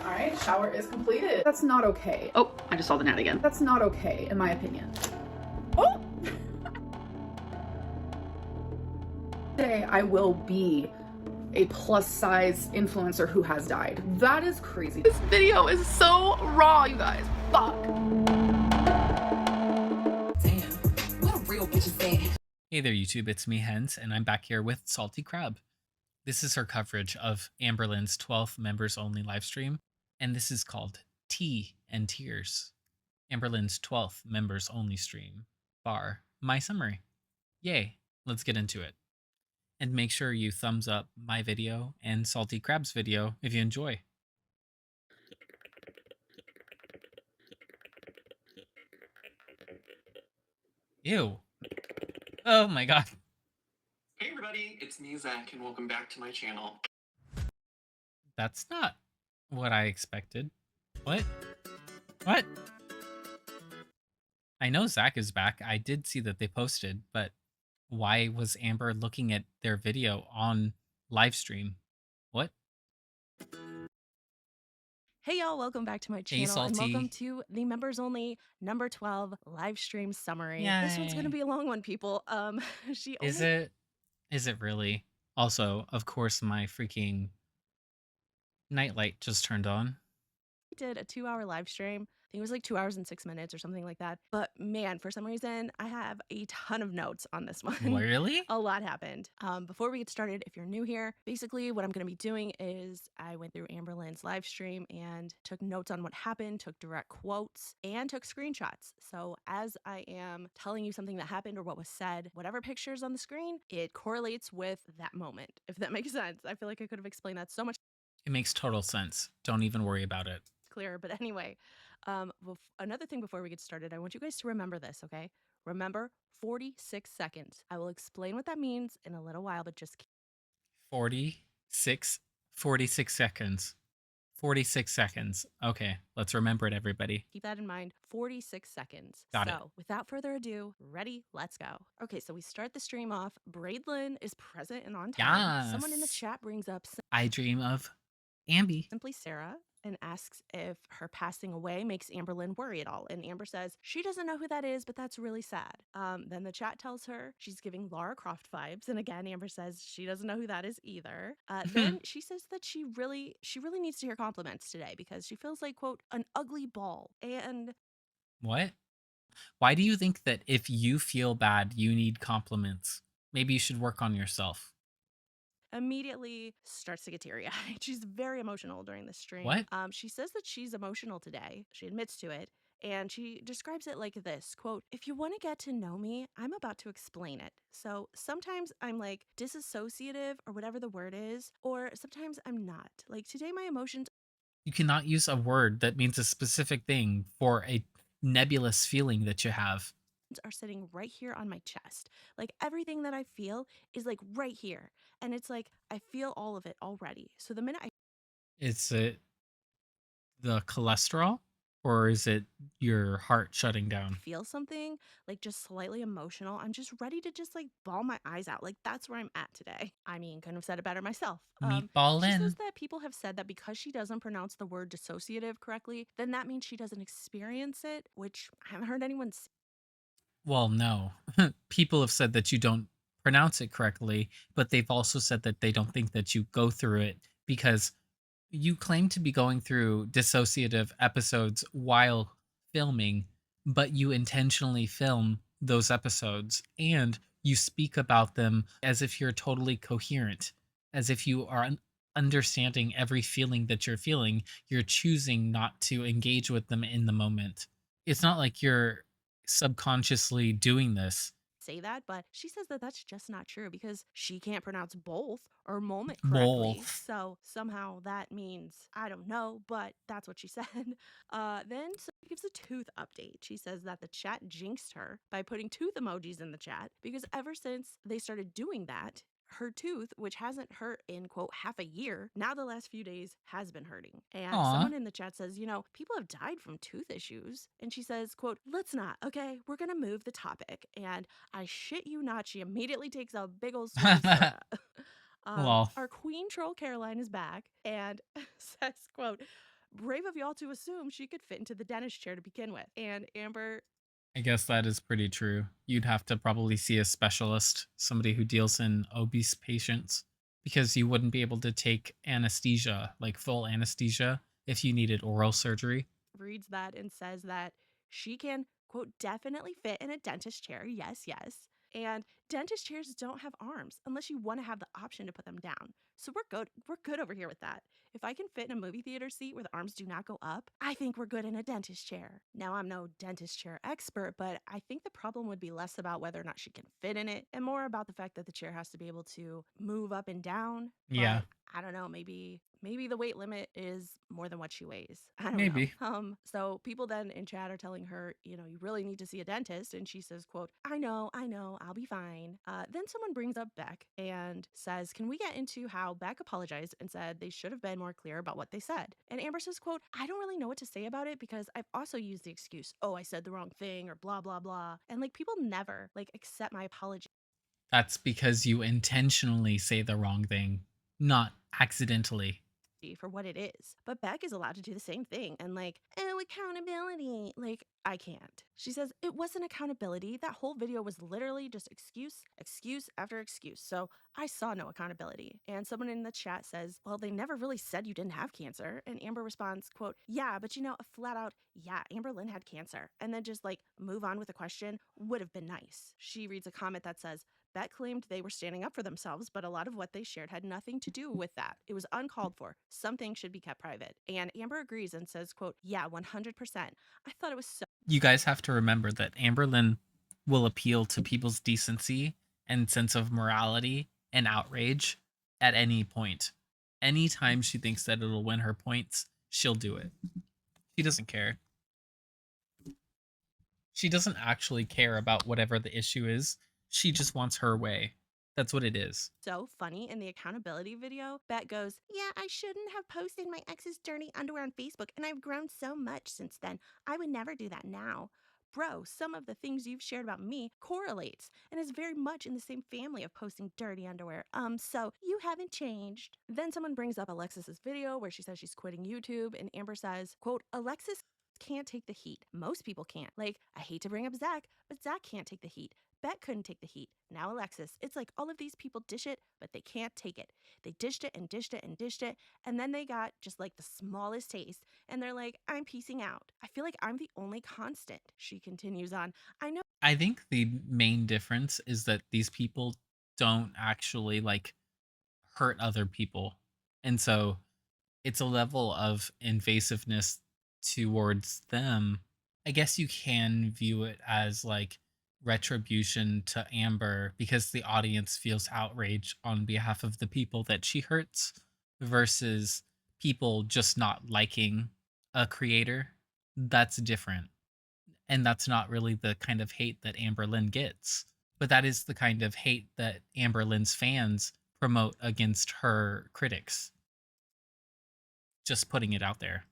All right, shower is completed. That's not okay. Oh, I just saw the gnat again. That's not okay, in my opinion. Oh! Today I will be a plus size influencer who has died. That is crazy. This video is so raw, you guys. Fuck. Damn, what a real bitch is that? Hey there YouTube, it's me Hens, and I'm back here with Salty Crab. This is her coverage of Amberlynn's 12th members only livestream, and this is called Tea and Tears. Amberlynn's 12th members only stream, bar my summary. Yay, let's get into it. And make sure you thumbs up my video and Salty Crab's video if you enjoy. Ew. Oh my god. Hey everybody, it's me Zach and welcome back to my channel. That's not what I expected. What? What? I know Zach is back. I did see that they posted, but why was Amber looking at their video on live stream? What? Hey y'all, welcome back to my channel and Salty. welcome to the members only number 12 live stream summary. This one's gonna Yay. be a long one, people. Is it really? Also, of course, my freaking nightlight just turned on. did a 2-hour live stream. I think it was like 2 hours and 6 minutes or something like that. But man, for some reason, I have a ton of notes on this one. Really? A lot happened. Before we get started, if you're new here, basically what I'm going to be doing is I went through Amberlynn's live stream and took notes on what happened, took direct quotes, and took screenshots. So as I am telling you something that happened or what was said, whatever picture's on the screen, it correlates with that moment, if that makes sense. I feel like I could have explained that so much It makes total sense. Don't even worry about it. clearer. But anyway, another thing before we get started, I want you guys to remember this, okay? Remember 46 seconds. I will explain what that means in a little while, but just keep 46 seconds. 46 seconds. Okay, let's remember it, everybody. that in mind. 46 seconds. Got it. So without further ado, ready, let's go. Okay, so we start the stream off. Braidlin is present and on time. Someone in the Yes. chat brings up I dream of Amby. simply Sarah and asks if her passing away makes Amberlynn worry at all. And Amber says she doesn't know who that is, but that's really sad. Then the chat tells her she's giving Lara Croft vibes. And again, Amber says she doesn't know who that is either. Then she says that she really needs to hear compliments today because she feels like, quote, an ugly ball. And What? Why do you think that if you feel bad, you need compliments? Maybe you should work on yourself. immediately starts to get teary-eyed. She's very emotional during the stream. What? She says that she's emotional today. She admits to it. And she describes it like this, quote, if you want to get to know me, I'm about to explain it. So sometimes I'm like disassociative or whatever the word is, or sometimes I'm not. Like today, my emotions You cannot use a word that means a specific thing for a nebulous feeling that you have. are sitting right here on my chest. Like everything that I feel is like right here. And it's like I feel all of it already. So the minute I Is it the cholesterol or is it your heart shutting down? feel something like just slightly emotional, I'm just ready to just like bawl my eyes out. Like that's where I'm at today. I mean, couldn't have said it better myself. Meatball She in. says that people have said that because she doesn't pronounce the word dissociative correctly, then that means she doesn't experience it, which I haven't heard anyone say. Well, no. People have said that you don't pronounce it correctly, but they've also said that they don't think that you go through it because you claim to be going through dissociative episodes while filming, but you intentionally film those episodes and you speak about them as if you're totally coherent, as if you are understanding every feeling that you're feeling. You're choosing not to engage with them in the moment. It's not like you're subconsciously doing this. Say that, but she says that that's just not true because she can't pronounce both or moment correctly. Both. So somehow that means I don't know, but that's what she said. Then so she gives a tooth update. She says that the chat jinxed her by putting tooth emojis in the chat because ever since they started doing that, her tooth, which hasn't hurt in, quote, half a year, now the last few days has been hurting. And Aw. someone in the chat says, you know, people have died from tooth issues. And she says, quote, let's not, okay? We're going to move the topic. And I shit you not, she immediately takes a big old swig of soda. Well. Our queen troll Caroline is back and says, quote, brave of y'all to assume she could fit into the dentist chair to begin with. And Amber, I guess that is pretty true. You'd have to probably see a specialist, somebody who deals in obese patients, because you wouldn't be able to take anesthesia, like full anesthesia, if you needed oral surgery. reads that and says that she can, quote, definitely fit in a dentist chair. Yes, yes. And dentist chairs don't have arms unless you want to have the option to put them down. So we're good. We're good over here with that. If I can fit in a movie theater seat where the arms do not go up, I think we're good in a dentist chair. Now, I'm no dentist chair expert, but I think the problem would be less about whether or not she can fit in it and more about the fact that the chair has to be able to move up and down. Yeah. But I don't know, maybe the weight limit is more than what she weighs. I don't Maybe. know. So people then in chat are telling her, you really need to see a dentist. And she says, quote, I know, I'll be fine. Then someone brings up Beck and says, can we get into how Beck apologized and said they should have been more clear about what they said? And Amber says, quote, I don't really know what to say about it because I've also used the excuse, oh, I said the wrong thing or blah, blah, blah. And people never accept my apology That's because you intentionally say the wrong thing, not accidentally. for what it is. But Beck is allowed to do the same thing and oh, accountability. I can't. She says it wasn't accountability. That whole video was literally just excuse after excuse. So I saw no accountability. And someone in the chat says, well, they never really said you didn't have cancer. And Amber responds, quote, yeah, but a flat out, yeah, Amberlynn had cancer. And then just move on with the question would have been nice. She reads a comment that says, Beck claimed they were standing up for themselves, but a lot of what they shared had nothing to do with that. It was uncalled for. Some things should be kept private. And Amber agrees and says, quote, yeah, 100%. I thought it was so You guys have to remember that Amberlynn will appeal to people's decency and sense of morality and outrage at any point. Anytime she thinks that it'll win her points, she'll do it. She doesn't care. She doesn't actually care about whatever the issue is. She just wants her way. That's what it is. so funny in the accountability video. Beck goes, yeah, I shouldn't have posted my ex's dirty underwear on Facebook, and I've grown so much since then. I would never do that now. Bro, some of the things you've shared about me correlates and is very much in the same family of posting dirty underwear. So you haven't changed. Then someone brings up Alexis's video where she says she's quitting YouTube, and Amber says, quote, Alexis can't take the heat. Most people can't. I hate to bring up Zach, but Zach can't take the heat. Beck couldn't take the heat. Now Alexis. It's all of these people dish it, but they can't take it. They dished it and dished it and dished it, and then they got just the smallest taste, and they're like, I'm piecing out. I feel like I'm the only constant. She continues on. I know. I think the main difference is that these people don't actually hurt other people. And so it's a level of invasiveness towards them. I guess you can view it as retribution to Amber because the audience feels outrage on behalf of the people that she hurts versus people just not liking a creator. That's different. And that's not really the kind of hate that Amberlynn gets. But that is the kind of hate that Amberlynn's fans promote against her critics. Just putting it out there.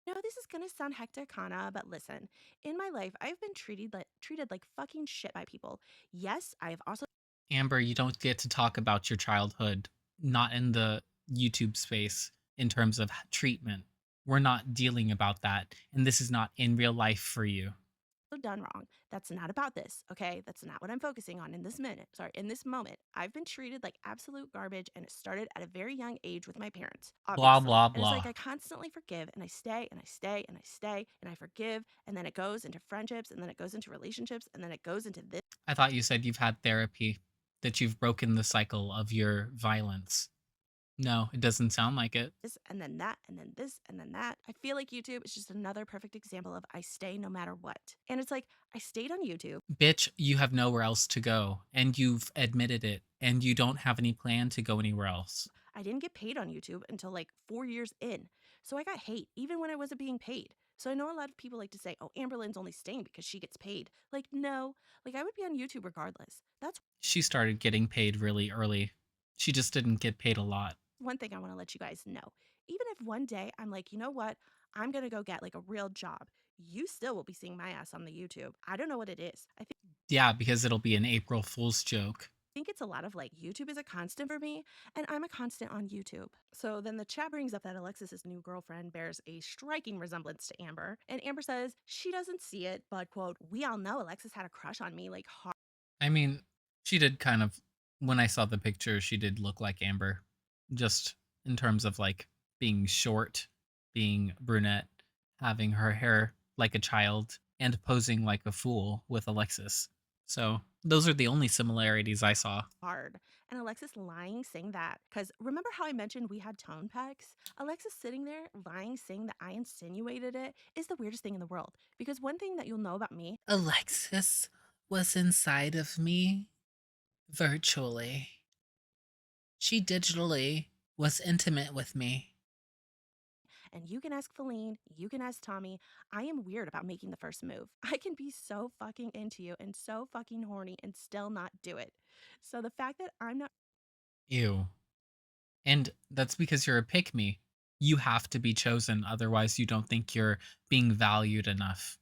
No, this is gonna sound hecticana, but listen. In my life, I've been treated like fucking shit by people. Yes, I have also Amber, you don't get to talk about your childhood, not in the YouTube space in terms of treatment. We're not dealing about that, and this is not in real life for you. done wrong. That's not about this, okay? That's not what I'm focusing on in this minute. Sorry, in this moment. I've been treated like absolute garbage, and it started at a very young age with my parents. Blah, Obviously. blah, And it's blah. I constantly forgive, and I stay, and I stay, and I stay, and I forgive, and then it goes into friendships, and then it goes into relationships, and then it goes into this. I thought you said you've had therapy, that you've broken the cycle of your violence. No, it doesn't sound like it. This and then that and then this and then that. I feel like YouTube is just another perfect example of I stay no matter what. And it's I stayed on YouTube. Bitch, you have nowhere else to go, and you've admitted it, and you don't have any plan to go anywhere else. I didn't get paid on YouTube until 4 years in. So I got hate even when I wasn't being paid. So I know a lot of people like to say, oh, Amberlynn's only staying because she gets paid. No, I would be on YouTube regardless. That's She started getting paid really early. She just didn't get paid a lot. one thing I want to let you guys know. Even if one day I'm you know what? I'm going to go get a real job. You still will be seeing my ass on the YouTube. I don't know what it is. I think Yeah, because it'll be an April Fool's joke. think it's a lot of like YouTube is a constant for me, and I'm a constant on YouTube. So then the chat brings up that Alexis's new girlfriend bears a striking resemblance to Amber, and Amber says she doesn't see it, but quote, we all know Alexis had a crush on me like hard. I mean, she did kind of, when I saw the picture, she did look like Amber, just in terms of like being short, being brunette, having her hair like a child, and posing like a fool with Alexis. So those are the only similarities I saw. Hard. And Alexis lying saying that. Because remember how I mentioned we had tone pecs? Alexis sitting there lying saying that I insinuated it is the weirdest thing in the world. Because one thing that you'll know about me, Alexis was inside of me virtually. She digitally was intimate with me. and you can ask Feline, you can ask Tommy, I am weird about making the first move. I can be so fucking into you and so fucking horny and still not do it. So the fact that I'm not Ew. And that's because you're a pick me. You have to be chosen, otherwise, you don't think you're being valued enough.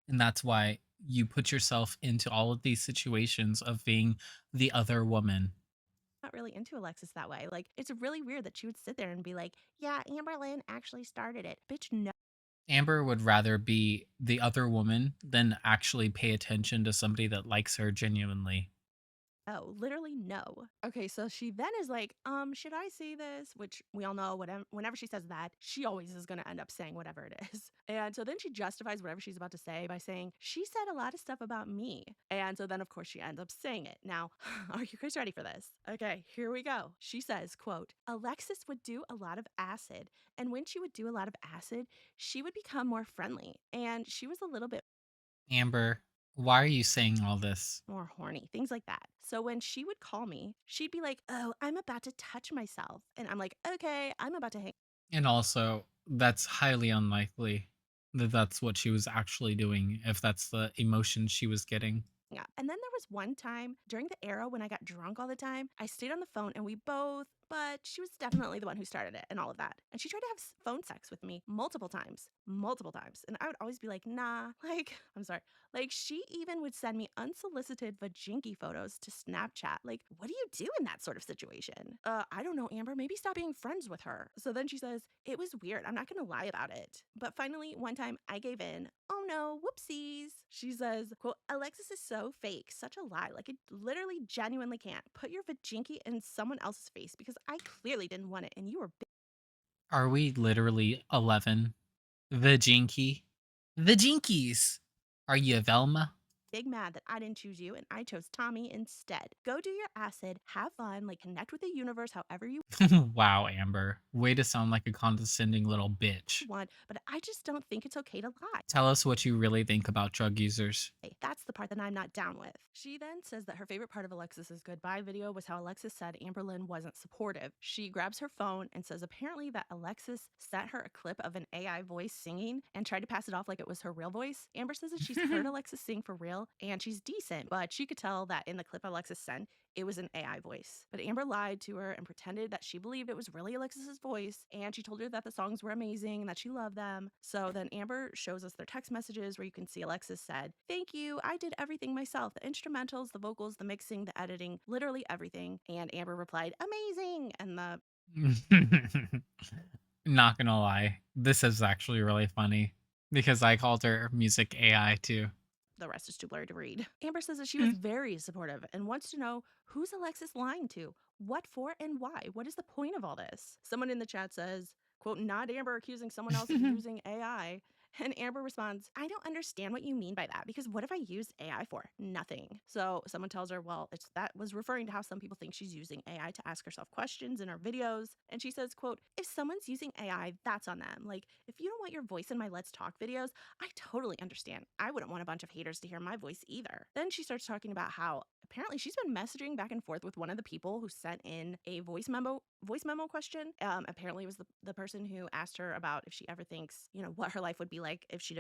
And that's why you put yourself into all of these situations of being the other woman. not really into Alexis that way. Like, it's really weird that she would sit there and be like, yeah, Amberlynn actually started it. Bitch, no. Amber would rather be the other woman than actually pay attention to somebody that likes her genuinely. Oh, literally no. Okay, so she then is like, should I say this? Which we all know whenever she says that, she always is gonna end up saying whatever it is. And so then she justifies whatever she's about to say by saying, she said a lot of stuff about me. And so then of course she ends up saying it. Now, are you guys ready for this? Okay, here we go. She says, quote, Alexis would do a lot of acid, and when she would do a lot of acid, she would become more friendly. And she was a little bit Amber, why are you saying all this? more horny, things like that. So when she would call me, she'd be like, oh, I'm about to touch myself. And I'm like, okay, I'm about to hang And also, that's highly unlikely that that's what she was actually doing, if that's the emotion she was getting. up. And then there was one time during the era when I got drunk all the time, I stayed on the phone and we both, but she was definitely the one who started it and all of that. And she tried to have phone sex with me multiple times, multiple times. And I would always be like, nah, like, I'm sorry. Like, she even would send me unsolicited vajinky photos to Snapchat. Like, what do you do in that sort of situation? I don't know, Amber. Maybe stop being friends with her. So then she says, it was weird. I'm not going to lie about it. But finally, one time I gave in. Oh no, whoopsies. She says, quote, Alexis is so fake. Such a lie. Like, it literally genuinely can't. Put your vajinky in someone else's face because I clearly didn't want it and you were Are we literally 11? The Jinky? The Jinkies! Are you Velma? big mad that I didn't choose you and I chose Tommy instead. Go do your acid, have fun, like connect with the universe however you Wow, Amber. Way to sound like a condescending little bitch. want, but I just don't think it's okay to lie. Tell us what you really think about drug users. That's the part that I'm not down with. She then says that her favorite part of Alexis's goodbye video was how Alexis said Amberlynn wasn't supportive. She grabs her phone and says apparently that Alexis sent her a clip of an AI voice singing and tried to pass it off like it was her real voice. Amber says that she's heard Alexis sing for real and she's decent, but she could tell that in the clip Alexis sent, it was an AI voice. But Amber lied to her and pretended that she believed it was really Alexis's voice, and she told her that the songs were amazing and that she loved them. So then Amber shows us their text messages where you can see Alexis said, thank you, I did everything myself. The instrumentals, the vocals, the mixing, the editing, literally everything. And Amber replied, amazing. And Not gonna lie, this is actually really funny because I called her music AI too. the rest is too blurry to read. Amber says that she was very supportive and wants to know who's Alexis lying to, what for, and why. What is the point of all this? Someone in the chat says, quote, not Amber accusing someone else of using AI. And Amber responds, I don't understand what you mean by that because what have I used AI for? Nothing. So someone tells her, well, that was referring to how some people think she's using AI to ask herself questions in her videos. And she says, quote, if someone's using AI, that's on them. Like, if you don't want your voice in my Let's Talk videos, I totally understand. I wouldn't want a bunch of haters to hear my voice either. Then she starts talking about how apparently she's been messaging back and forth with one of the people who sent in a voice memo question. Apparently it was the person who asked her about if she ever thinks, what her life would be like if she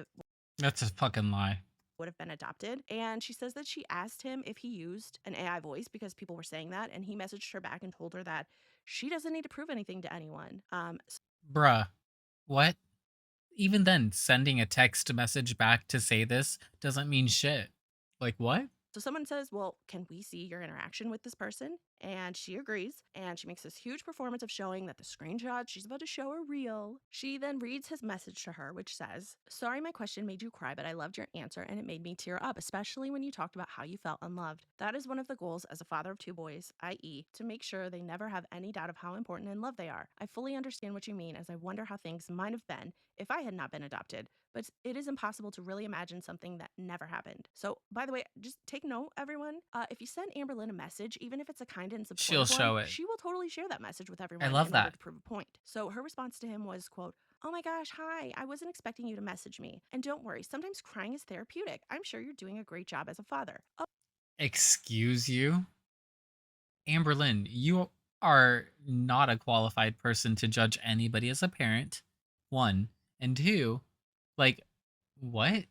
That's a fucking lie. would have been adopted. And she says that she asked him if he used an AI voice because people were saying that. And he messaged her back and told her that she doesn't need to prove anything to anyone. Bruh. What? Even then, sending a text message back to say this doesn't mean shit. Like, what? So someone says, well, can we see your interaction with this person? And she agrees, and she makes this huge performance of showing that the screenshots she's about to show are real. She then reads his message to her, which says, sorry my question made you cry, but I loved your answer and it made me tear up, especially when you talked about how you felt unloved. That is one of the goals as a father of 2 boys, i.e., to make sure they never have any doubt of how important and loved they are. I fully understand what you mean, as I wonder how things might have been if I had not been adopted. But it is impossible to really imagine something that never happened. So, by the way, just take note, everyone. If you send Amberlynn a message, even if it's a kind and She'll supportive show one, it. she will totally share that message with I everyone love in order that. to prove a point. So her response to him was, quote, oh my gosh, hi, I wasn't expecting you to message me. And don't worry, sometimes crying is therapeutic. I'm sure you're doing a great job as a father. Oh, Excuse you? Amberlynn, you are not a qualified person to judge anybody as a parent. 1. And 2, like, what?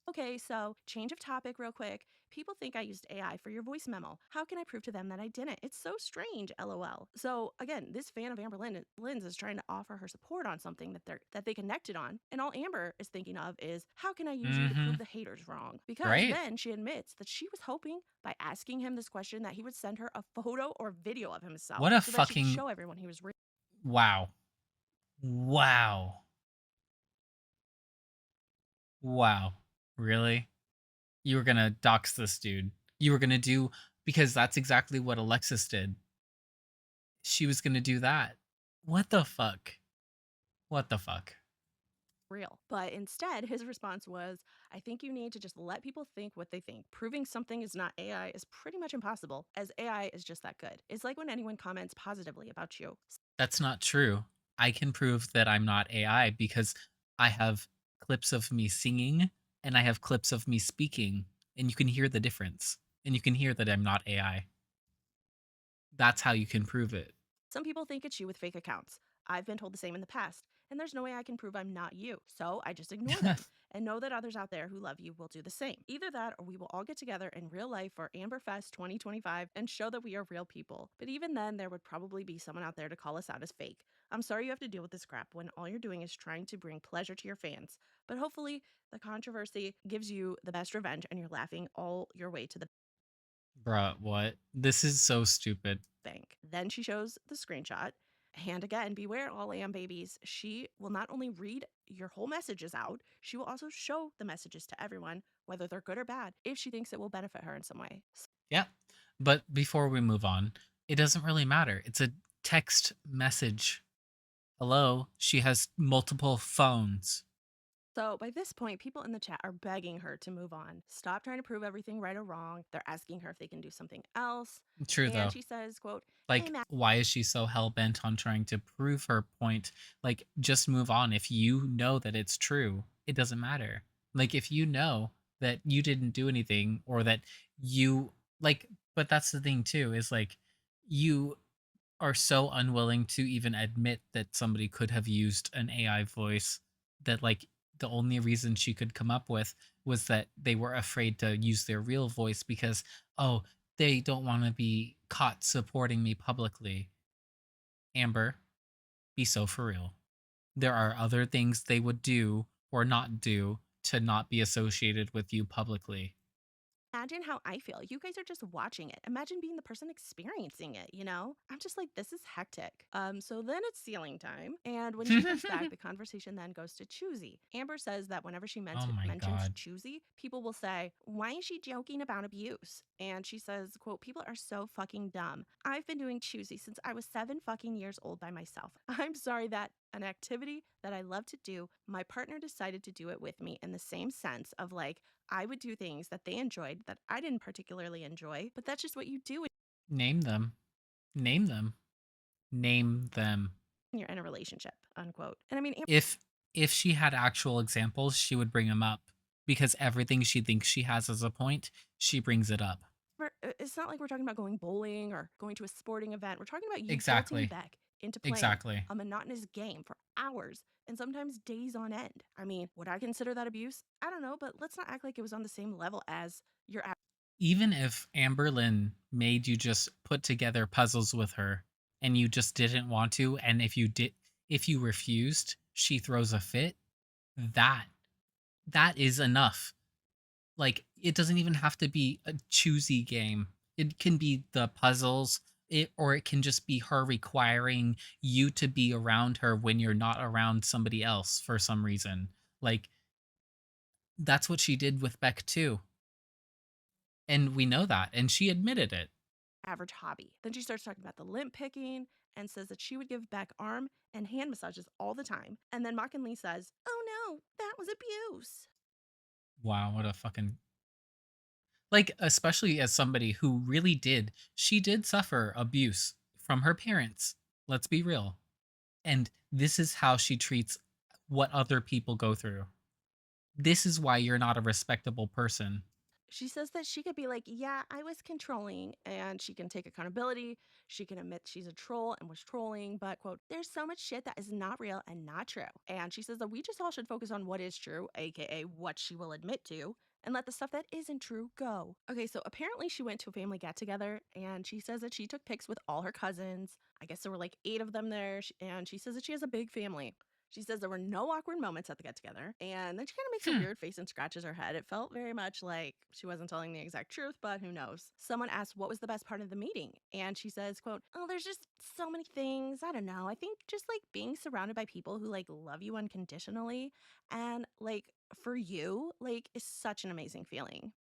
okay, so change of topic real quick. People think I used AI for your voice memo. How can I prove to them that I didn't? It's so strange, lol. So again, this fan of Amberlynn's is trying to offer her support on something that they connected on, and all Amber is thinking of is how can I use you to Mm-hmm. prove the haters wrong? Because Right? then she admits that she was hoping by asking him this question that he would send her a photo or video of himself What a so that she could fucking show everyone he was real. wow. Wow. Wow. Really? You were gonna dox this dude. You were gonna do, because that's exactly what Alexis did. She was gonna do that. What the fuck? What the fuck? Real. But instead, his response was, I think you need to just let people think what they think. Proving something is not AI is pretty much impossible, as AI is just that good. It's like when anyone comments positively about you. That's not true. I can prove that I'm not AI because I have clips of me singing and I have clips of me speaking, and you can hear the difference. And you can hear that I'm not AI. That's how you can prove it. Some people think it's you with fake accounts. I've been told the same in the past, and there's no way I can prove I'm not you. So I just ignore them and know that others out there who love you will do the same. Either that or we will all get together in real life for Amberfest 2025 and show that we are real people. But even then, there would probably be someone out there to call us out as fake. I'm sorry you have to deal with this crap when all you're doing is trying to bring pleasure to your fans. But hopefully, the controversy gives you the best revenge and you're laughing all your way to the Bruh, what? This is so stupid. bank. Then she shows the screenshot. And again, beware all AM babies. She will not only read your whole messages out, she will also show the messages to everyone, whether they're good or bad, if she thinks it will benefit her in some way. Yeah. But before we move on, it doesn't really matter. It's a text message. Hello, she has multiple phones. So by this point, people in the chat are begging her to move on. Stop trying to prove everything right or wrong. They're asking her if they can do something else. True, though. And she says, quote, Like, hey, Matt. why is she so hell-bent on trying to prove her point? Like, just move on. If you know that it's true, it doesn't matter. Like, if you know that you didn't do anything, or that you, like, but that's the thing, too, is like, you are so unwilling to even admit that somebody could have used an AI voice, that, like, the only reason she could come up with was that they were afraid to use their real voice because, oh, they don't want to be caught supporting me publicly. Amber, be so for real. There are other things they would do or not do to not be associated with you publicly. Imagine how I feel. You guys are just watching it. Imagine being the person experiencing it, you know? I'm just like, this is hectic. So then it's ceiling time. And when she comes back, the conversation then goes to Choosy. Amber says that whenever she Oh my mentions God. Choosy, people will say, why is she joking about abuse? And she says, quote, people are so fucking dumb. I've been doing Choosy since I was 7 fucking years old by myself. I'm sorry that an activity that I love to do, my partner decided to do it with me in the same sense of like, I would do things that they enjoyed that I didn't particularly enjoy, but that's just what you do Name them. Name them. Name them. when you're in a relationship, unquote. And I mean, If she had actual examples, she would bring them up, because everything she thinks she has as a point, she brings it up. it's not like we're talking about going bowling or going to a sporting event. We're talking about you Exactly. guilting Beck into playing Exactly. a monotonous game for hours and sometimes days on end. I mean, would I consider that abuse? I don't know, but let's not act like it was on the same level as your Even if Amberlynn made you just put together puzzles with her and you just didn't want to, and if you refused, she throws a fit, that is enough. Like, it doesn't even have to be a choosy game. It can be the puzzles, or it can just be her requiring you to be around her when you're not around somebody else for some reason. Like, that's what she did with Beck too. And we know that. And she admitted it. Average hobby. Then she starts talking about the lint picking and says that she would give Beck arm and hand massages all the time. And then mockingly says, "Oh no, that was abuse." Wow, what a fucking, like, especially as somebody who really did, she did suffer abuse from her parents. Let's be real. And this is how she treats what other people go through. This is why you're not a respectable person. She says that she could be like, "Yeah, I was controlling," and she can take accountability. She can admit she's a troll and was trolling, but, quote, "there's so much shit that is not real and not true." And she says that we just all should focus on what is true, aka what she will admit to, and let the stuff that isn't true go. Okay, so apparently she went to a family get together and she says that she took pics with all her cousins. I guess there were like 8 of them there, and she says that she has a big family. She says there were no awkward moments at the get together, and then she kind of makes a Hmm. weird face and scratches her head. It felt very much like she wasn't telling the exact truth, but who knows? Someone asked what was the best part of the meeting, and she says, quote, "Oh, there's just so many things. I don't know. I think just like being surrounded by people who like love you unconditionally and like for you, like is such an amazing feeling."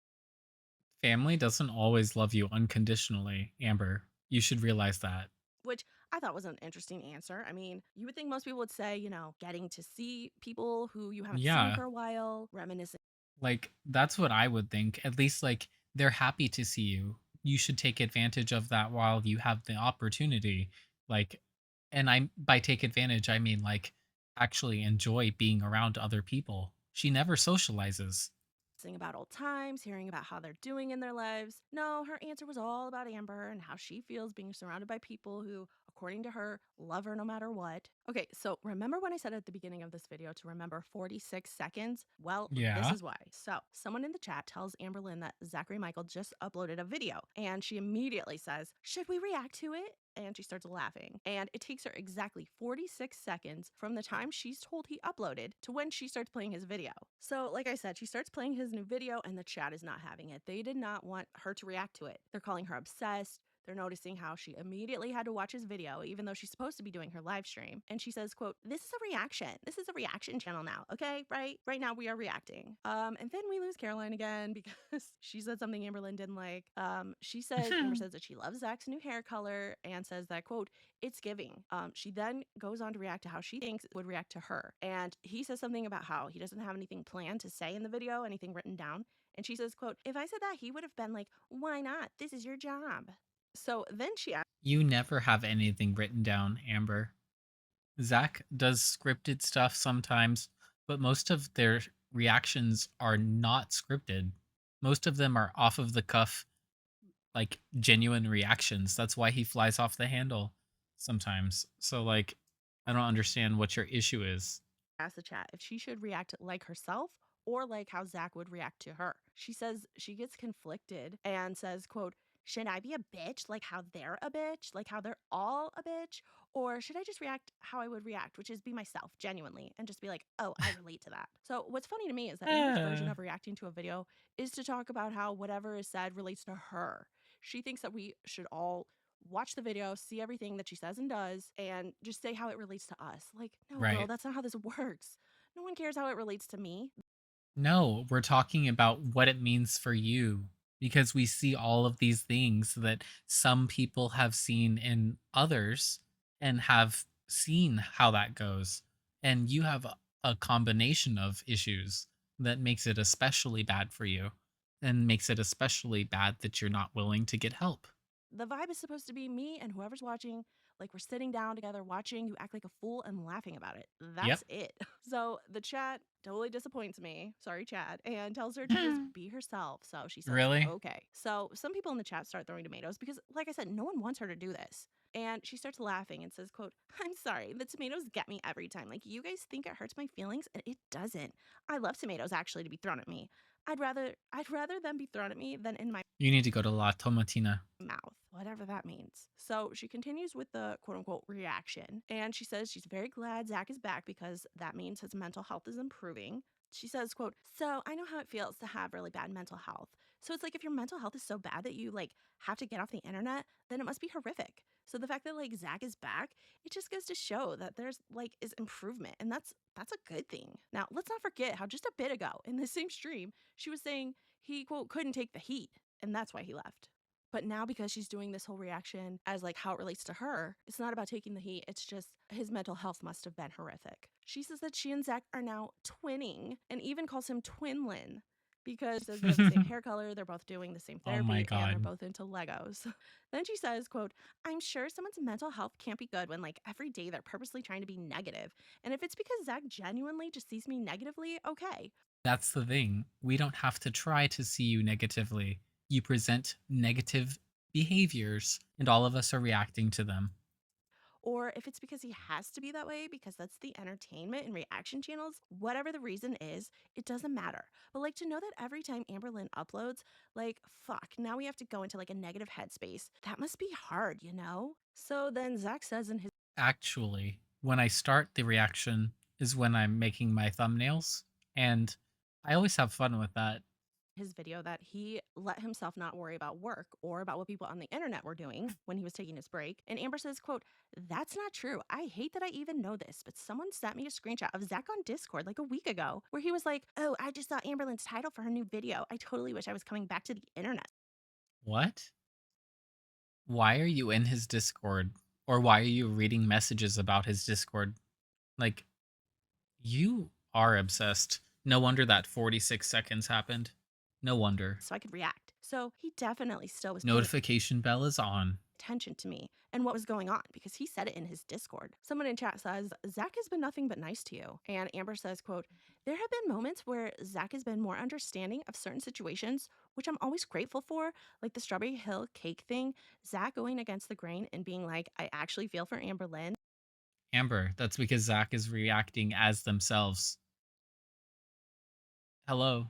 Family doesn't always love you unconditionally, Amber. You should realize that. Which I thought was an interesting answer. I mean, you would think most people would say, getting to see people who you haven't seen Yeah. for a while, reminiscing. Like, that's what I would think. At least, like, they're happy to see you. You should take advantage of that while you have the opportunity. Like, and by take advantage, I mean, like, actually enjoy being around other people. She never socializes. About old times, hearing about how they're doing in their lives. No, her answer was all about Amber and how she feels being surrounded by people who, according to her, love her no matter what. Okay, so remember when I said at the beginning of this video to remember 46 seconds? Well, this Yeah. is why. So, someone in the chat tells Amberlynn that Zachary Michael just uploaded a video, and she immediately says, "Should we react to it?" And she starts laughing. And it takes her exactly 46 seconds from the time she's told he uploaded to when she starts playing his video. So, like I said, she starts playing his new video and the chat is not having it. They did not want her to react to it. They're calling her obsessed. They're noticing how she immediately had to watch his video, even though she's supposed to be doing her live stream. And she says, quote, "This is a reaction. This is a reaction channel now, okay? Right? Right now we are reacting." And then we lose Caroline again because she said something Amberlynn didn't like. She says, Amber says that she loves Zach's new hair color and says that, quote, "it's giving." She then goes on to react to how she thinks it would react to her. And he says something about how he doesn't have anything planned to say in the video, anything written down. And she says, quote, "if I said that, he would have been like, 'Why not? This is your job.'" So then she asks, You never have anything written down, Amber. Zach does scripted stuff sometimes, but most of their reactions are not scripted. Most of them are off of the cuff, like genuine reactions. That's why he flies off the handle sometimes. So, like, I don't understand what your issue is. the chat if she should react like herself or like how Zach would react to her. She says she gets conflicted and says, quote, "should I be a bitch like how they're a bitch, like how they're all a bitch? Or should I just react how I would react, which is be myself genuinely and just be like, oh, I relate to that." So what's funny to me is that Amber's version Uh, of reacting to a video is to talk about how whatever is said relates to her. She thinks that we should all watch the video, see everything that she says and does, and just say how it relates to us. Like, no, girl, right. that's not how this works. No one cares how it relates to me. No, we're talking about what it means for you because we see all of these things that some people have seen in others and have seen how that goes. And you have a combination of issues that makes it especially bad for you and makes it especially bad that you're not willing to get help. The vibe is supposed to be me and whoever's watching, like we're sitting down together watching, you act like a fool and laughing about it. Yep. That's it. So the chat totally disappoints me. Sorry, chat. And tells her to just be herself. So she says, Really? okay. So some people in the chat start throwing tomatoes because, like I said, no one wants her to do this. And she starts laughing and says, quote, "I'm sorry, the tomatoes get me every time. Like, you guys think it hurts my feelings, and it doesn't. I love tomatoes actually to be thrown at me. I'd rather them be thrown at me than in my You need to go to La Tomatina. mouth, whatever that means. So she continues with the quote unquote reaction, and she says she's very glad Zach is back because that means his mental health is improving. She says, quote, so I know how it feels to have really bad mental health. So it's like if your mental health is so bad that you like have to get off the internet, then it must be horrific. So the fact that like Zach is back, it just goes to show that there's like is improvement, and that's a good thing. Now let's not forget how just a bit ago in the same stream she was saying he quote couldn't take the heat, and that's why he left. But now because she's doing this whole reaction as like how it relates to her, it's not about taking the heat. It's just his mental health must have been horrific. She says that she and Zach are now twinning and even calls him Twinlin because she says they have the same hair color, they're both doing the same Oh my therapy, and they're God. both into Legos. Then she says, quote, I'm sure someone's mental health can't be good when like every day they're purposely trying to be negative. And if it's because Zach genuinely just sees me negatively, okay. That's the thing. We don't have to try to see you negatively. You present negative behaviors, and all of us are reacting to them. Or if it's because he has to be that way because that's the entertainment and reaction channels, whatever the reason is, it doesn't matter. But like to know that every time Amberlynn uploads, like, fuck, now we have to go into like a negative headspace. That must be hard, you know? So then Zach says in his Actually, when I start the reaction is when I'm making my thumbnails, and I always have fun with that. video that he let himself not worry about work or about what people on the internet were doing when he was taking his break. And Amber says, quote, that's not true. I hate that I even know this, but someone sent me a screenshot of Zach on Discord like a week ago where he was like, oh, I just saw Amberlynn's title for her new video. I totally wish I was coming back to the internet. What? Why are you in his Discord? Or why are you reading messages about his Discord? Like, you are obsessed. No wonder that 46 seconds happened. No wonder. So I could react. So he definitely still was paying Notification bell is on. attention to me and what was going on because he said it in his Discord. Someone in chat says, Zach has been nothing but nice to you. And Amber says, quote, there have been moments where Zach has been more understanding of certain situations, which I'm always grateful for, like the Strawberry Hill cake thing, Zach going against the grain and being like, I actually feel for Amberlynn. Amber, that's because Zach is reacting as themselves. Hello.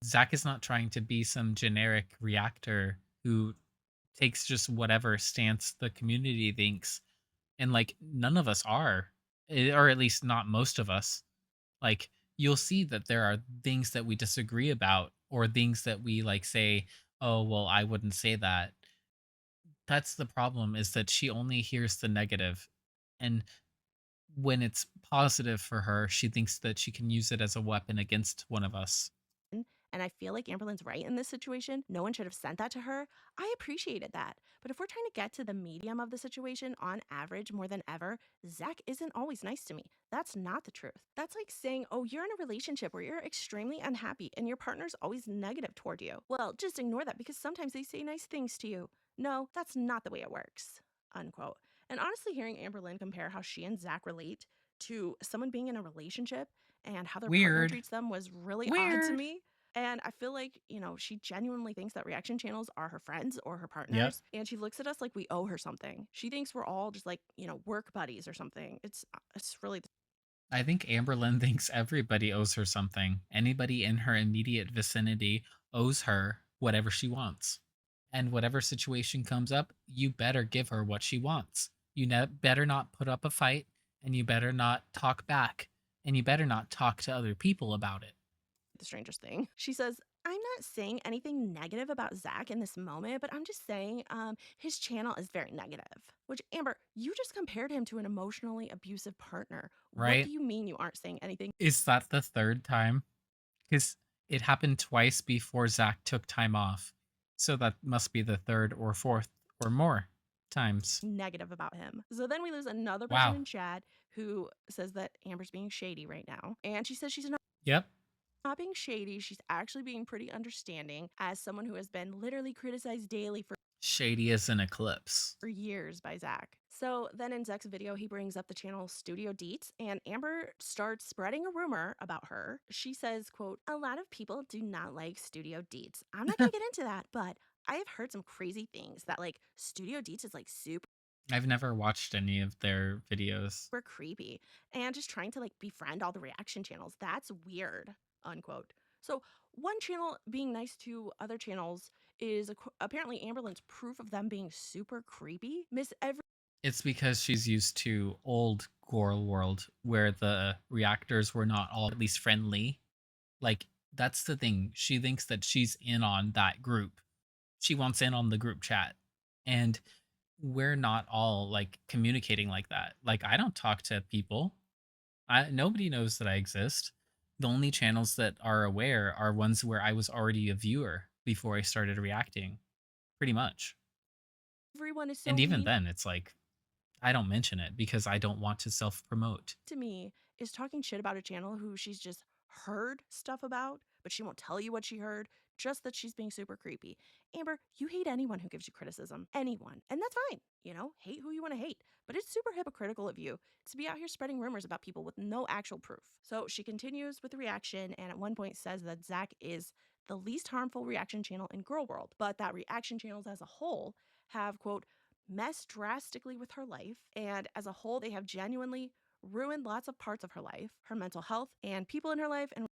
Zach is not trying to be some generic reactor who takes just whatever stance the community thinks. And like none of us are, or at least not most of us. Like you'll see that there are things that we disagree about or things that we like say, "Oh, well, I wouldn't say that." That's the problem is that she only hears the negative. And when it's positive for her, she thinks that she can use it as a weapon against one of us. And I feel like Amberlynn's right in this situation. No one should have sent that to her. I appreciated that. But if we're trying to get to the medium of the situation, on average, more than ever, Zach isn't always nice to me. That's not the truth. That's like saying, oh, you're in a relationship where you're extremely unhappy and your partner's always negative toward you. Well, just ignore that because sometimes they say nice things to you. No, that's not the way it works. Unquote. And honestly, hearing Amberlynn compare how she and Zach relate to someone being in a relationship and how their partner Weird. treats them was really odd to Weird. me. And I feel like, you know, she genuinely thinks that reaction channels are her friends or her Yep. partners. And she looks at us like we owe her something. She thinks we're all just like, you know, work buddies or something. It's really I think Amberlynn thinks everybody owes her something. Anybody in her immediate vicinity owes her whatever she wants. And whatever situation comes up, you better give her what she wants. You better not put up a fight, and you better not talk back, and you better not talk to other people about it. the strangest thing. She says, I'm not saying anything negative about Zach in this moment, but I'm just saying his channel is very negative. Which, Amber, you just compared him to an emotionally abusive partner. What Right? do you mean you aren't saying anything Is that the third time? Because it happened twice before Zach took time off. So that must be the third or fourth or more times. negative about him? So then we lose another person Wow. in chat who says that Amber's being shady right now. And she says she's Yep. not being shady. She's actually being pretty understanding as someone who has been literally criticized daily for Shady as an eclipse. years by Zach. So then in Zach's video, he brings up the channel Studio Deets, and Amber starts spreading a rumor about her. She says, quote, a lot of people do not like Studio Deets. I'm not gonna get into that, but I have heard some crazy things that like Studio Deets is like super I've never watched any of their videos. creepy and just trying to like befriend all the reaction channels. That's weird, unquote. So one channel being nice to other channels is apparently Amberlynn's proof of them being super creepy. Miss every It's because she's used to old Girl World where the reactors were not all at least friendly. Like, that's the thing. She thinks that she's in on that group. She wants in on the group chat. And we're not all like communicating like that. Like, I don't talk to people. Nobody knows that I exist. The only channels that are aware are ones where I was already a viewer before I started reacting, pretty much. everyone is so And even mean then, it's like I don't mention it because I don't want to self promote. to me is talking shit about a channel who she's just heard stuff about, but she won't tell you what she heard, just that she's being super creepy. Amber, you hate anyone who gives you criticism. Anyone. And that's fine. You know, hate who you want to hate. But it's super hypocritical of you to be out here spreading rumors about people with no actual proof. So she continues with the reaction and at one point says that Zach is the least harmful reaction channel in Girl World, but that reaction channels as a whole have, quote, messed drastically with her life. And as a whole, they have genuinely ruined lots of parts of her life, her mental health, and people in her life, and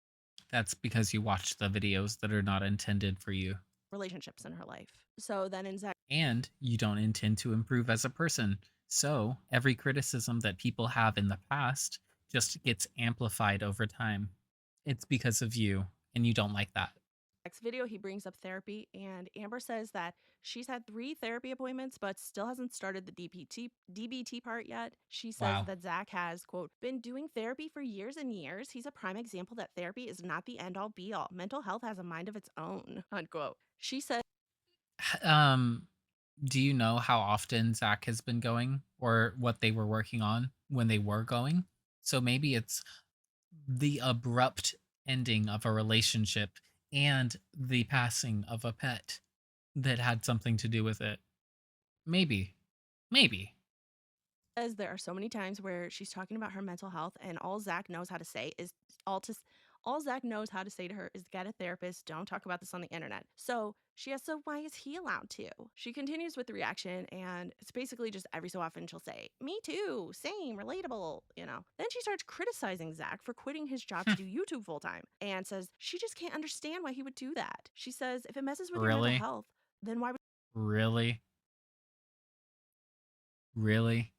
That's because you watch the videos that are not intended for you. relationships in her life. So then in Zach And you don't intend to improve as a person. So every criticism that people have in the past just gets amplified over time. It's because of you, and you don't like that. next video, he brings up therapy, and Amber says that she's had 3 therapy appointments, but still hasn't started the DBT part yet. She says Wow. that Zach has, quote, been doing therapy for years and years. He's a prime example that therapy is not the end all be all. Mental health has a mind of its own, unquote. She says Um, do you know how often Zach has been going or what they were working on when they were going? So maybe it's the abrupt ending of a relationship and the passing of a pet that had something to do with it. Maybe. Maybe. there are so many times where she's talking about her mental health, and all Zach knows how to say is all Zach knows how to say to her is get a therapist. Don't talk about this on the internet. So she asks, so why is he allowed to? She continues with the reaction, and it's basically just every so often she'll say, me too, same, relatable, you know. Then she starts criticizing Zach for quitting his job to do YouTube full time and says she just can't understand why he would do that. She says if it messes with your mental Really? health, then why Really? Really?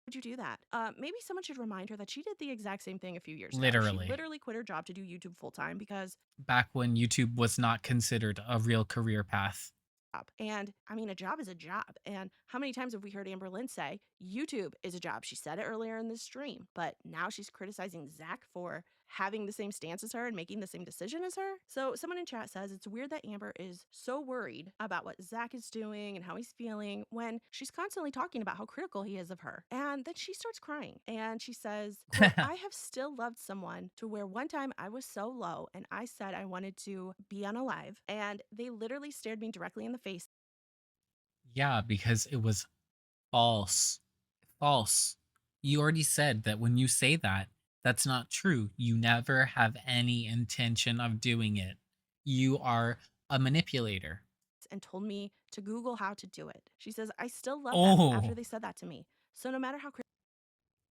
would you do that? Maybe someone should remind her that she did the exact same thing a few years ago. Literally. She literally quit her job to do YouTube full time because Back when YouTube was not considered a real career path. and I mean, a job is a job. And how many times have we heard Amberlynn say YouTube is a job? She said it earlier in this stream, but now she's criticizing Zach for having the same stance as her and making the same decision as her. So someone in chat says it's weird that Amber is so worried about what Zach is doing and how he's feeling when she's constantly talking about how critical he is of her. And then she starts crying and she says, quote, I have still loved someone to where one time I was so low and I said I wanted to be unalive, and they literally stared me directly in the face. Yeah, because it was false. False. You already said that when you say that, that's not true. You never have any intention of doing it. You are a manipulator. And told me to Google how to do it. She says, I still love them after Oh, they said that to me. So no matter how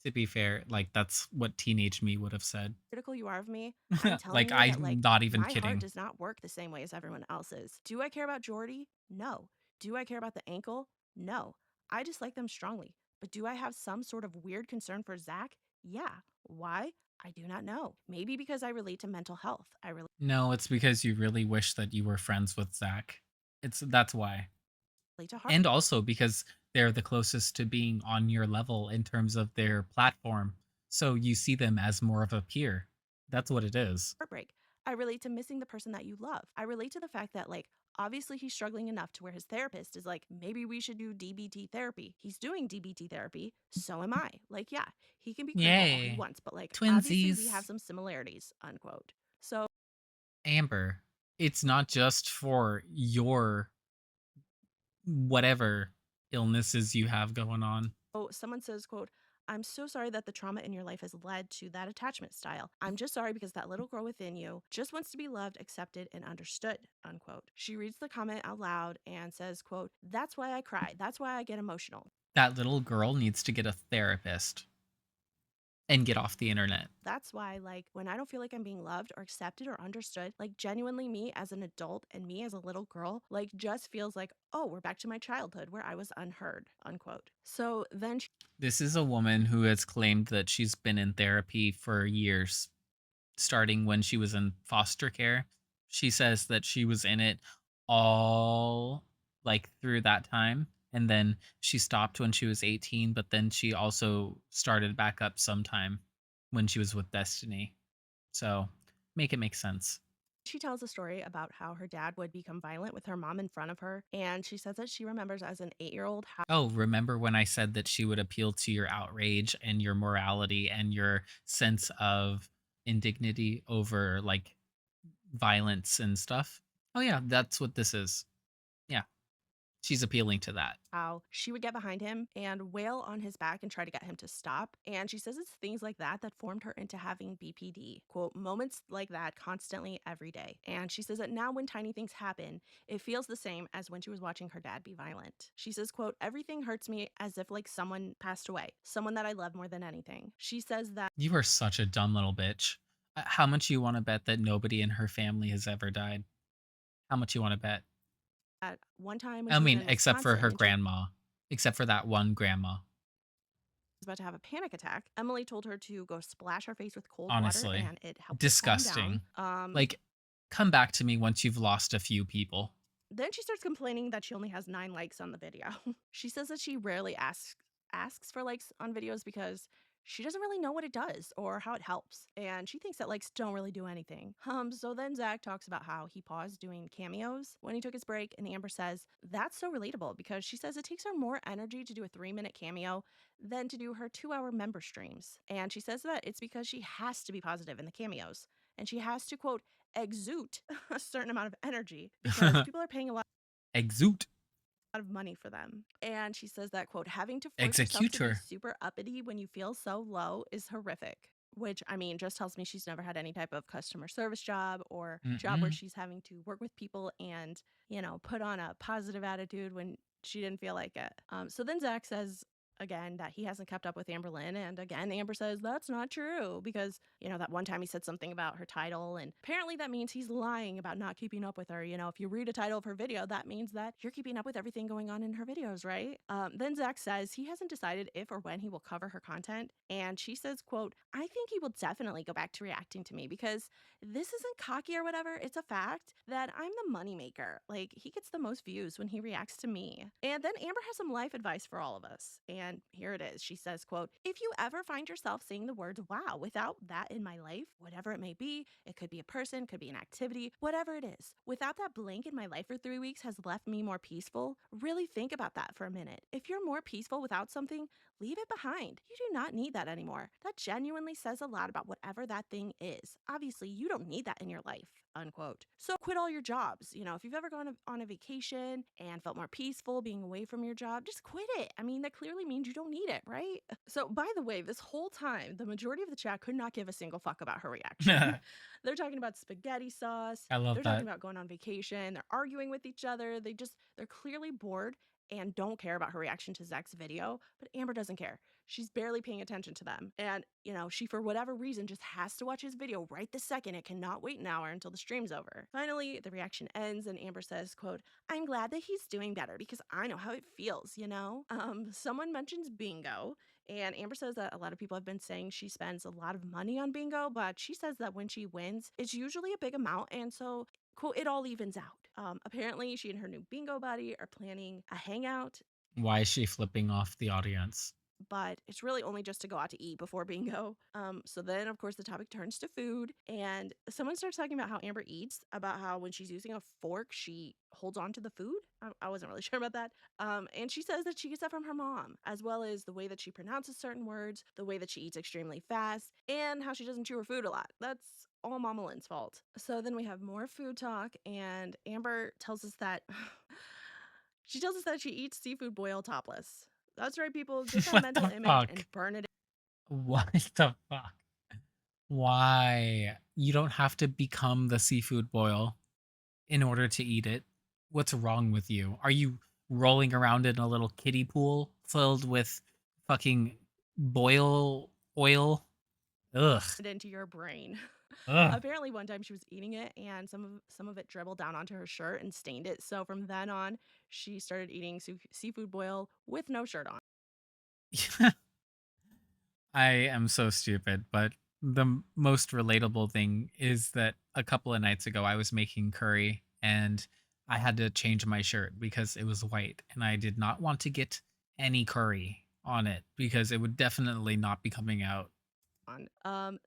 to be fair, like that's what teenage me would have said. critical you are of me, I'm telling Like you that, I'm not even my heart kidding. does not work the same way as everyone else's. Do I care about Jordy? No. Do I care about the ankle? No. I just like them strongly. But do I have some sort of weird concern for Zach? Yeah. Why? I do not know. Maybe because I relate to mental health. I relate No, it's because you really wish that you were friends with Zach. That's why. to heart. And also because they're the closest to being on your level in terms of their platform. So you see them as more of a peer. That's what it is. Heartbreak. I relate to missing the person that you love. I relate to the fact that, like, obviously he's struggling enough to where his therapist is like, maybe we should do DBT therapy. He's doing DBT therapy. So am I. Like, yeah, he can be critical all he Yay. wants, but like, obviously we Twinsies. have some similarities, unquote. So Amber, it's not just for your whatever illnesses you have going on. someone says, quote, I'm so sorry that the trauma in your life has led to that attachment style. I'm just sorry because that little girl within you just wants to be loved, accepted, and understood, unquote. She reads the comment out loud and says, quote, that's why I cry. That's why I get emotional. That little girl needs to get a therapist. and get off the internet. That's why, like, when I don't feel like I'm being loved or accepted or understood, like, genuinely me as an adult and me as a little girl, like, just feels like, oh, we're back to my childhood where I was unheard, unquote. So then This is a woman who has claimed that she's been in therapy for years, starting when she was in foster care. She says that she was in it all like through that time. And then she stopped when she was 18, but then she also started back up sometime when she was with Destiny. So make it make sense. she tells a story about how her dad would become violent with her mom in front of her. And she says that she remembers as an 8-year-old how Oh, remember when I said that she would appeal to your outrage and your morality and your sense of indignity over like violence and stuff? Oh, yeah, that's what this is. Yeah, she's appealing to that. she would get behind him and wail on his back and try to get him to stop. And she says it's things like that that formed her into having BPD. Quote, moments like that constantly every day. And she says that now when tiny things happen, it feels the same as when she was watching her dad be violent. She says, quote, everything hurts me as if like someone passed away, someone that I love more than anything. She says that You are such a dumb little bitch. How much you want to bet that nobody in her family has ever died? How much you want to bet? at one time when I she was mean, in except for Wisconsin her and she grandma, except for that one grandma. was about to have a panic attack, Emily told her to go splash her face with cold water Honestly, and it helped her calm disgusting. down. Like, come back to me once you've lost a few people. Then she starts complaining that she only has 9 likes on the video. She says that she rarely asks for likes on videos because she doesn't really know what it does or how it helps, and she thinks that likes don't really do anything. So then Zach talks about how he paused doing cameos when he took his break, and Amber says that's so relatable because she says it takes her more energy to do a 3-minute cameo than to do her 2-hour member streams. And she says that it's because she has to be positive in the cameos, and she has to, quote, exude a certain amount of energy because people are paying a lot Exute. of money for them. And she says that, quote, having to force yourself to be Executor. super uppity when you feel so low is horrific. Which, I mean, just tells me she's never had any type of customer service job or job where Mm-mm. she's having to work with people and, put on a positive attitude when she didn't feel like it. So then Zach says again that he hasn't kept up with Amberlynn. And again, Amber says that's not true because, that one time he said something about her title. And apparently that means he's lying about not keeping up with her. If you read a title of her video, that means that you're keeping up with everything going on in her videos, right? Then Zach says he hasn't decided if or when he will cover her content. And she says, quote, I think he will definitely go back to reacting to me because this isn't cocky or whatever. It's a fact that I'm the moneymaker. Like, he gets the most views when he reacts to me. And then Amber has some life advice for all of us. And here it is. She says, quote, if you ever find yourself saying the words, wow, without that in my life, whatever it may be, it could be a person, could be an activity, whatever it is, without that blank in my life for 3 weeks has left me more peaceful, really think about that for a minute. If you're more peaceful without something, leave it behind. You do not need that anymore. That genuinely says a lot about whatever that thing is. Obviously, you don't need that in your life, unquote. So quit all your jobs. If you've ever gone on a vacation and felt more peaceful being away from your job, just quit it. I mean, that clearly means you don't need it, right? So, by the way, this whole time, the majority of the chat could not give a single fuck about her reaction. They're talking about spaghetti sauce. I love They're that. talking about going on vacation. They're arguing with each other. They're clearly bored and don't care about her reaction to Zach's video, but Amber doesn't care. She's barely paying attention to them. And, she, for whatever reason, just has to watch his video right this second. It cannot wait an hour until the stream's over. Finally, the reaction ends and Amber says, quote, I'm glad that he's doing better because I know how it feels. Someone mentions bingo. And Amber says that a lot of people have been saying she spends a lot of money on bingo, but she says that when she wins, it's usually a big amount. And so, quote, it all evens out. Apparently, she and her new bingo buddy are planning a hangout, Why is she flipping off the audience? but it's really only just to go out to eat before bingo. So then, of course, the topic turns to food, and someone starts talking about how Amber eats, about how when she's using a fork, she holds on to the food. I wasn't really sure about that. And she says that she gets that from her mom, as well as the way that she pronounces certain words, the way that she eats extremely fast, and how she doesn't chew her food a lot. That's all Mama Lynn's fault. So then we have more food talk, and Amber tells us that she tells us that she eats seafood boiled topless. That's right, people. Get that What mental the image fuck? and burn it. What the fuck? Why? You don't have to become the seafood boil in order to eat it. What's wrong with you? Are you rolling around in a little kiddie pool filled with fucking boil oil? Ugh. into your brain. Ugh. Apparently, one time she was eating it and some of it dribbled down onto her shirt and stained it. So from then on, she started eating seafood boil with no shirt on. I am so stupid, but the most relatable thing is that a couple of nights ago I was making curry and I had to change my shirt because it was white and I did not want to get any curry on it because it would definitely not be coming out.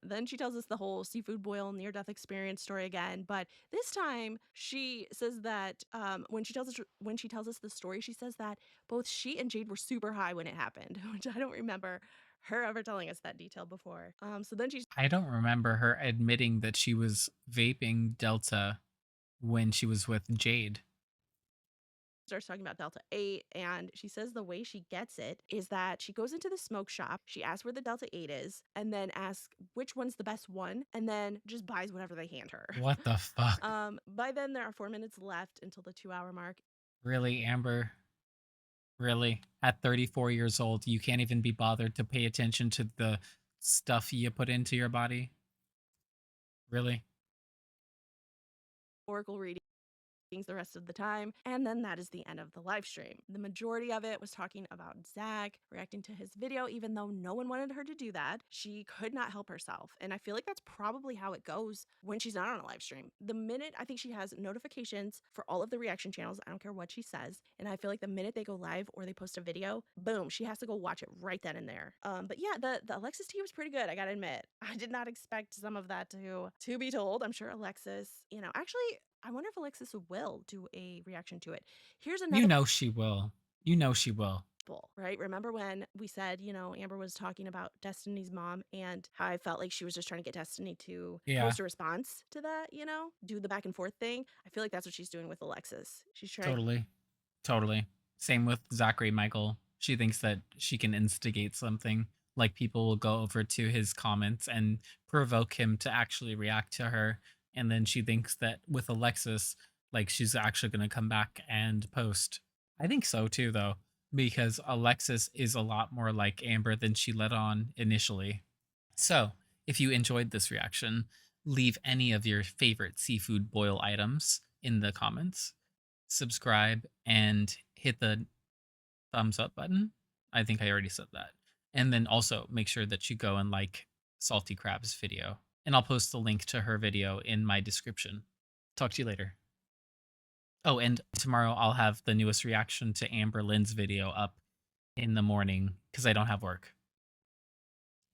Then she tells us the whole seafood boil near death experience story again, but this time she says that when she tells us the story, she says that both she and Jade were super high when it happened, which I don't remember her ever telling us that detail before. So then she I don't remember her admitting that she was vaping Delta when she was with Jade. starts talking about Delta 8, and she says the way she gets it is that she goes into the smoke shop, she asks where the Delta 8 is, and then asks which one's the best one, and then just buys whatever they hand her. What the fuck? By then, there are 4 minutes left until the 2-hour mark. Really, Amber? Really? At 34 years old, you can't even be bothered to pay attention to the stuff you put into your body? Really? Oracle readings the rest of the time, and then that is the end of the live stream. The majority of it was talking about Zach reacting to his video, even though no one wanted her to do that. She could not help herself, and I feel like that's probably how it goes when she's not on a live stream. The minute I think she has notifications for all of the reaction channels, I don't care what she says, and I feel like the minute they go live or they post a video, boom, she has to go watch it right then and there. But yeah, the Alexis tea was pretty good, I gotta admit. I did not expect some of that to be told. I'm sure Alexis, actually, I wonder if Alexis will do a reaction to it. Here's another You know she will. You know she will. right? Remember when we said, Amber was talking about Destiny's mom and how I felt like she was just trying to get Destiny to Yeah. post a response to that, do the back and forth thing. I feel like that's what she's doing with Alexis. She's trying. Totally. Same with Zachary Michael. She thinks that she can instigate something. Like people will go over to his comments and provoke him to actually react to her. And then she thinks that with Alexis, like she's actually going to come back and post. I think so too, though, because Alexis is a lot more like Amber than she let on initially. So, if you enjoyed this reaction, leave any of your favorite seafood boil items in the comments, subscribe, and hit the thumbs up button. I think I already said that. And then also make sure that you go and like Salty Crab's video. And I'll post the link to her video in my description. Talk to you later. Oh, and tomorrow I'll have the newest reaction to Amberlynn's video up in the morning because I don't have work.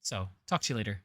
So, talk to you later.